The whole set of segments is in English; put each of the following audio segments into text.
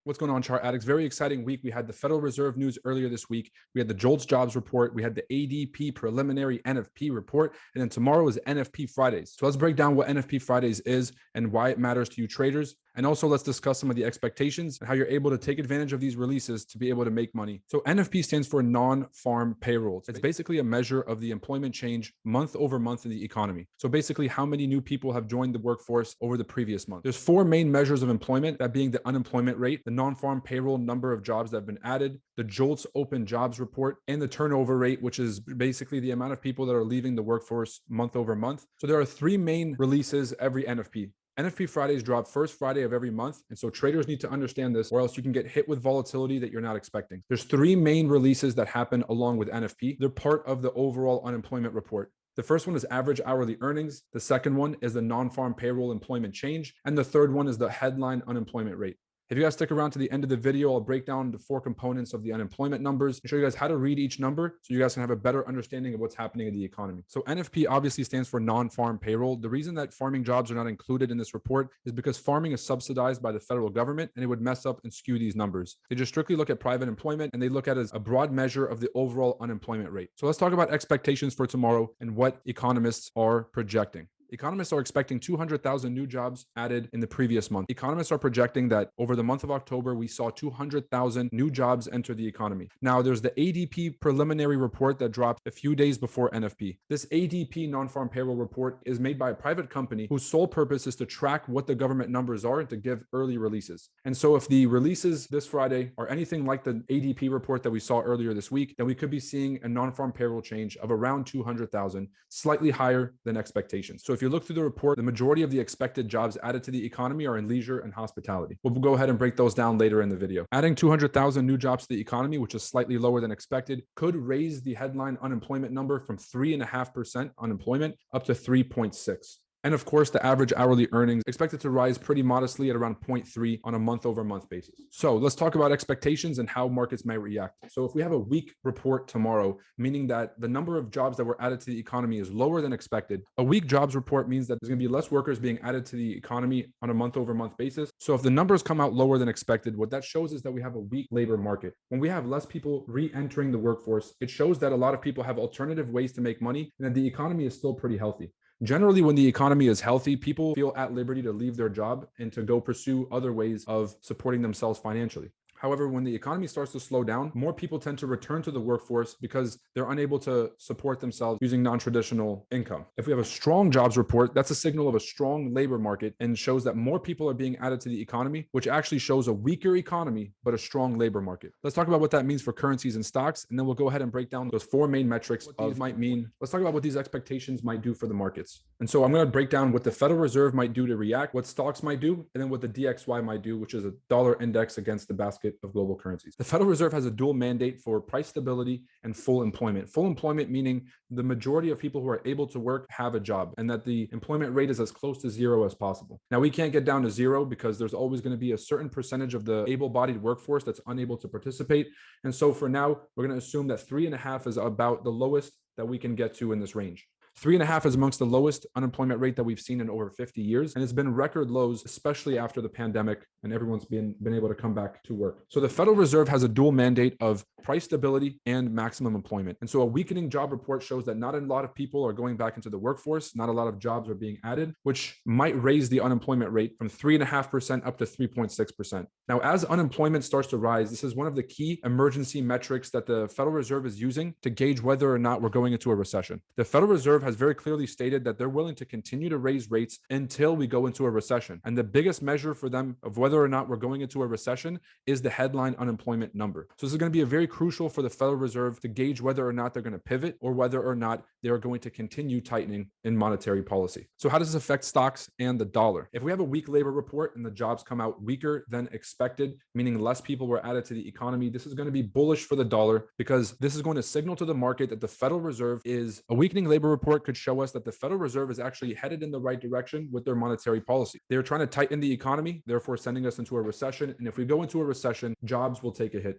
What's going on, chart addicts? Very exciting week. We had the Federal Reserve news earlier this week. We had the JOLTS jobs report. We had the ADP preliminary NFP report. And then tomorrow is NFP Fridays. So let's break down what NFP Fridays is and why it matters to you traders. And also let's discuss some of the expectations and how you're able to take advantage of these releases to be able to make money. So NFP stands for non-farm payrolls. It's basically a measure of the employment change month over month in the economy. So basically how many new people have joined the workforce over the previous month. There's four main measures of employment, that being the unemployment rate, the non-farm payroll number of jobs that have been added, the JOLTS open jobs report, and the turnover rate, which is basically the amount of people that are leaving the workforce month over month. So there are three main releases every NFP. NFP Fridays drop first Friday of every month. And so traders need to understand this, or else you can get hit with volatility that you're not expecting. There's three main releases that happen along with NFP. They're part of the overall unemployment report. The first one is average hourly earnings. The second one is the non-farm payroll employment change. And the third one is the headline unemployment rate. If you guys stick around to the end of the video, I'll break down the four components of the unemployment numbers and show you guys how to read each number so you guys can have a better understanding of what's happening in the economy. So NFP obviously stands for non-farm payroll. The reason that farming jobs are not included in this report is because farming is subsidized by the federal government and it would mess up and skew these numbers. They just strictly look at private employment and they look at it as a broad measure of the overall unemployment rate. So let's talk about expectations for tomorrow and what economists are projecting. Economists are expecting 200,000 new jobs added in the previous month. Economists are projecting that over the month of October, we saw 200,000 new jobs enter the economy. Now, there's the ADP preliminary report that dropped a few days before NFP. This ADP non-farm payroll report is made by a private company whose sole purpose is to track what the government numbers are and to give early releases. And so if the releases this Friday are anything like the ADP report that we saw earlier this week, then we could be seeing a non-farm payroll change of around 200,000, slightly higher than expectations. So if you look through the report, the majority of the expected jobs added to the economy are in leisure and hospitality. We'll go ahead and break those down later in the video. Adding 200,000 new jobs to the economy, which is slightly lower than expected, could raise the headline unemployment number from 3.5% unemployment up to 3.6%. And of course, the average hourly earnings expected to rise pretty modestly at around 0.3 on a month-over-month basis. So let's talk about expectations and how markets may react. So if we have a weak report tomorrow, meaning that the number of jobs that were added to the economy is lower than expected, a weak jobs report means that there's going to be less workers being added to the economy on a month-over-month basis. So if the numbers come out lower than expected, what that shows is that we have a weak labor market. When we have less people re-entering the workforce, it shows that a lot of people have alternative ways to make money and that the economy is still pretty healthy. Generally, when the economy is healthy, people feel at liberty to leave their job and to go pursue other ways of supporting themselves financially. However, when the economy starts to slow down, more people tend to return to the workforce because they're unable to support themselves using non-traditional income. If we have a strong jobs report, that's a signal of a strong labor market and shows that more people are being added to the economy, which actually shows a weaker economy, but a strong labor market. Let's talk about what that means for currencies and stocks, and then we'll go ahead and break down those four main metrics of these might mean. Let's talk about what these expectations might do for the markets. And so I'm going to break down what the Federal Reserve might do to react, what stocks might do, and then what the DXY might do, which is a dollar index against the basket of global currencies. The Federal Reserve has a dual mandate for price stability and full employment. Full employment meaning the majority of people who are able to work have a job and that the employment rate is as close to zero as possible. Now, we can't get down to zero because there's always going to be a certain percentage of the able-bodied workforce that's unable to participate. And so for now, we're going to assume that 3.5 is about the lowest that we can get to in this range. 3.5 is amongst the lowest unemployment rate that we've seen in over 50 years. And it's been record lows, especially after the pandemic and everyone's been able to come back to work. So the Federal Reserve has a dual mandate of price stability and maximum employment. And so a weakening job report shows that not a lot of people are going back into the workforce. Not a lot of jobs are being added, which might raise the unemployment rate from 3.5% up to 3.6%. Now, as unemployment starts to rise, this is one of the key emergency metrics that the Federal Reserve is using to gauge whether or not we're going into a recession. The Federal Reserve has very clearly stated that they're willing to continue to raise rates until we go into a recession. And the biggest measure for them of whether or not we're going into a recession is the headline unemployment number. So this is going to be very crucial for the Federal Reserve to gauge whether or not they're going to pivot or whether or not they are going to continue tightening in monetary policy. So how does this affect stocks and the dollar? If we have a weak labor report and the jobs come out weaker than expected, meaning less people were added to the economy, this is going to be bullish for the dollar because this is going to signal to the market that the Federal Reserve is a weakening labor report could show us that the Federal Reserve is actually headed in the right direction with their monetary policy. They're trying to tighten the economy, therefore sending us into a recession. And if we go into a recession, jobs will take a hit.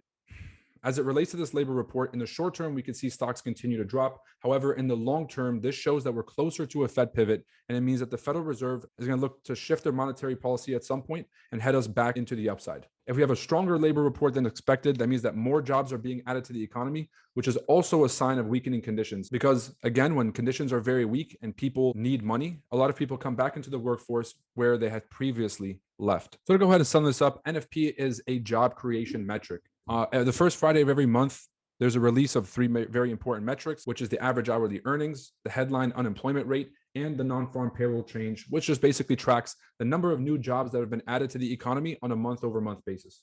As it relates to this labor report, in the short term, we could see stocks continue to drop. However, in the long term, this shows that we're closer to a Fed pivot, and it means that the Federal Reserve is going to look to shift their monetary policy at some point and head us back into the upside. If we have a stronger labor report than expected, that means that more jobs are being added to the economy, which is also a sign of weakening conditions. Because again, when conditions are very weak and people need money, a lot of people come back into the workforce where they had previously left. So to go ahead and sum this up, NFP is a job creation metric. The first Friday of every month, there's a release of three very important metrics, which is the average hourly earnings, the headline unemployment rate, and the non-farm payroll change, which just basically tracks the number of new jobs that have been added to the economy on a month-over-month basis.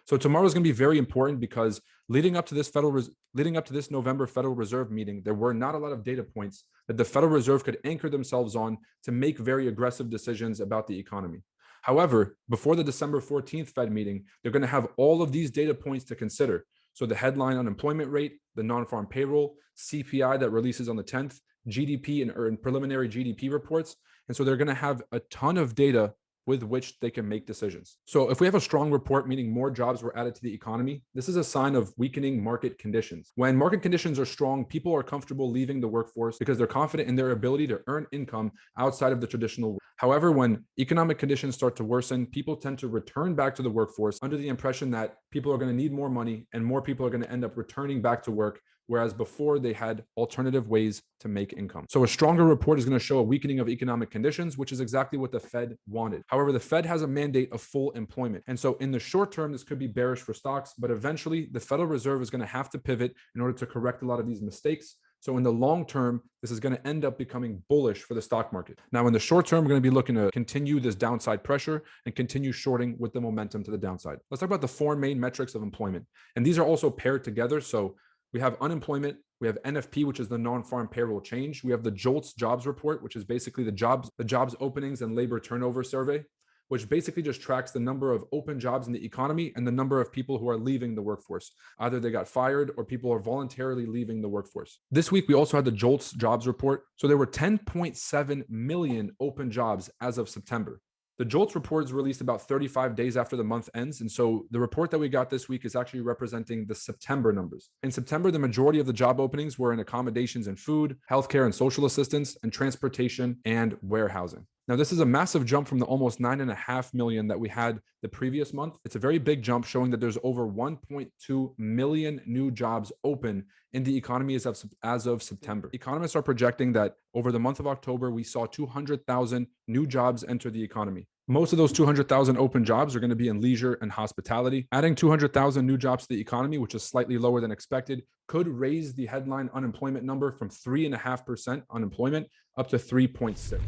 So tomorrow is going to be very important because leading up to this November Federal Reserve meeting, there were not a lot of data points that the Federal Reserve could anchor themselves on to make very aggressive decisions about the economy. However, before the December 14th Fed meeting, they're going to have all of these data points to consider. So the headline unemployment rate, the non-farm payroll, CPI that releases on the 10th, GDP and preliminary GDP reports. And so they're going to have a ton of data with which they can make decisions. So if we have a strong report, meaning more jobs were added to the economy, this is a sign of weakening market conditions. When market conditions are strong, people are comfortable leaving the workforce because they're confident in their ability to earn income outside of the traditional. However, when economic conditions start to worsen, people tend to return back to the workforce under the impression that people are going to need more money and more people are going to end up returning back to work, whereas before they had alternative ways to make income. So a stronger report is going to show a weakening of economic conditions, which is exactly what the Fed wanted. However, the Fed has a mandate of full employment. And so in the short term, this could be bearish for stocks, but eventually the Federal Reserve is going to have to pivot in order to correct a lot of these mistakes. So in the long term, this is going to end up becoming bullish for the stock market. Now, in the short term, we're going to be looking to continue this downside pressure and continue shorting with the momentum to the downside. Let's talk about the four main metrics of employment. And these are also paired together. So we have unemployment, we have NFP, which is the non-farm payroll change. We have the JOLTS jobs report, which is basically the jobs openings and labor turnover survey, which basically just tracks the number of open jobs in the economy and the number of people who are leaving the workforce. Either they got fired or people are voluntarily leaving the workforce. This week, we also had the JOLTS jobs report. So there were 10.7 million open jobs as of September. The JOLTS report is released about 35 days after the month ends. And so the report that we got this week is actually representing the September numbers. In September, the majority of the job openings were in accommodations and food, healthcare and social assistance, and transportation and warehousing. Now, this is a massive jump from the almost 9.5 million that we had the previous month. It's a very big jump, showing that there's over 1.2 million new jobs open in the economy as of September. Economists are projecting that over the month of October, we saw 200,000 new jobs enter the economy. Most of those 200,000 open jobs are going to be in leisure and hospitality. Adding 200,000 new jobs to the economy, which is slightly lower than expected, could raise the headline unemployment number from 3.5% unemployment up to 3.6%.